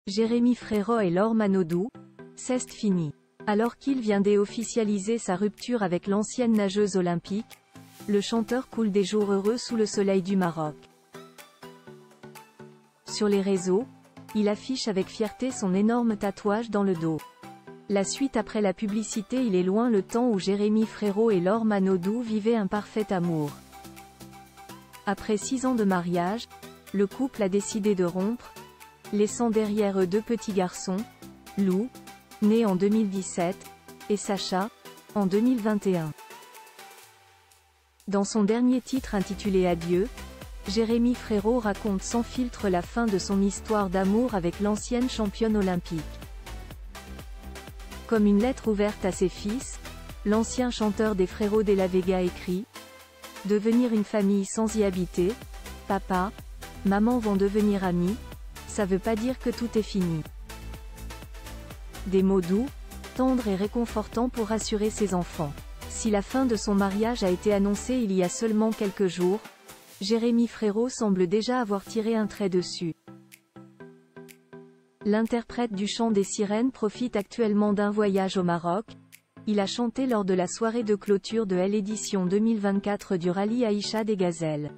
Jérémy Frérot et Laure Manodou, c'est fini. Alors qu'il vient d'officialiser sa rupture avec l'ancienne nageuse olympique, le chanteur coule des jours heureux sous le soleil du Maroc. Sur les réseaux, il affiche avec fierté son énorme tatouage dans le dos. La suite après la publicité. Il est loin le temps où Jérémy Frérot et Laure Manodou vivaient un parfait amour. Après 6 ans de mariage, le couple a décidé de rompre, laissant derrière eux 2 petits garçons, Lou, né en 2017, et Sacha, en 2021. Dans son dernier titre intitulé Adieu, Jérémy Frérot raconte sans filtre la fin de son histoire d'amour avec l'ancienne championne olympique. Comme une lettre ouverte à ses fils, l'ancien chanteur des Frérots de la Vega écrit « Devenir une famille sans y habiter, papa, maman vont devenir amis, ça veut pas dire que tout est fini. » Des mots doux, tendres et réconfortants pour rassurer ses enfants. Si la fin de son mariage a été annoncée il y a seulement quelques jours, Jérémy Frérot semble déjà avoir tiré un trait dessus. L'interprète du chant des sirènes profite actuellement d'un voyage au Maroc. Il a chanté lors de la soirée de clôture de l'édition 2024 du rallye Aïcha des Gazelles.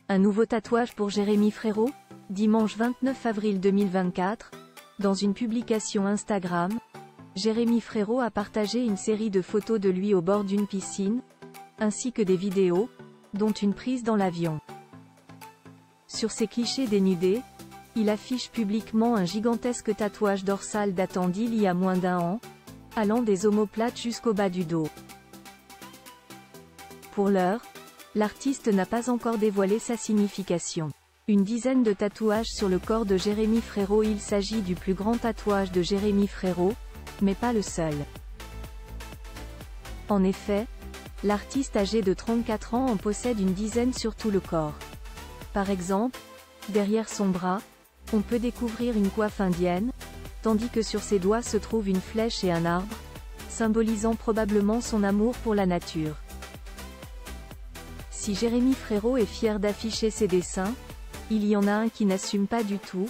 Un nouveau tatouage pour Jérémy Frérot? Dimanche 29 avril 2024, dans une publication Instagram, Jérémy Frérot a partagé une série de photos de lui au bord d'une piscine, ainsi que des vidéos, dont une prise dans l'avion. Sur ces clichés dénudés, il affiche publiquement un gigantesque tatouage dorsal datant d'il y a moins d'1 an, allant des omoplates jusqu'au bas du dos. Pour l'heure, l'artiste n'a pas encore dévoilé sa signification. Une dizaine de tatouages sur le corps de Jérémy Frérot. Il s'agit du plus grand tatouage de Jérémy Frérot, mais pas le seul. En effet, l'artiste âgé de 34 ans en possède une dizaine sur tout le corps. Par exemple, derrière son bras, on peut découvrir une coiffe indienne, tandis que sur ses doigts se trouve une flèche et un arbre, symbolisant probablement son amour pour la nature. Si Jérémy Frérot est fier d'afficher ses dessins, il y en a un qui n'assume pas du tout,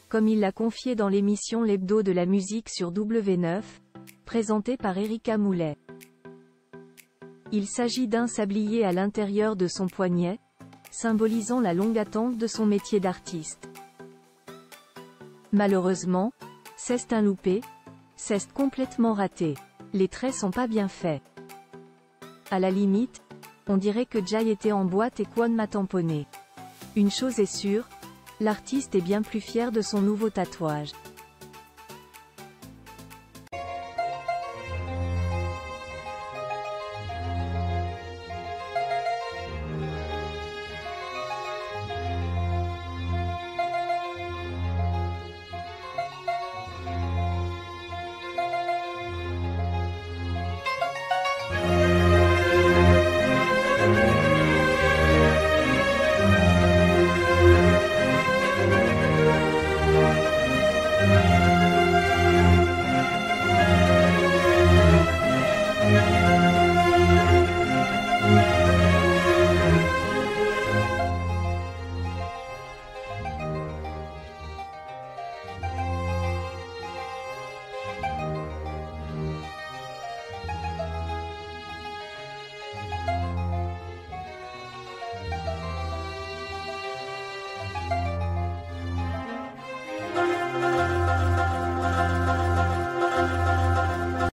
comme il l'a confié dans l'émission L'Hebdo de la musique sur W9, présentée par Erika Moulet. Il s'agit d'un sablier à l'intérieur de son poignet, symbolisant la longue attente de son métier d'artiste. Malheureusement, c'est un loupé, c'est complètement raté. Les traits sont pas bien faits. À la limite, on dirait que Jay était en boîte et Kwon m'a tamponné. Une chose est sûre, l'artiste est bien plus fier de son nouveau tatouage.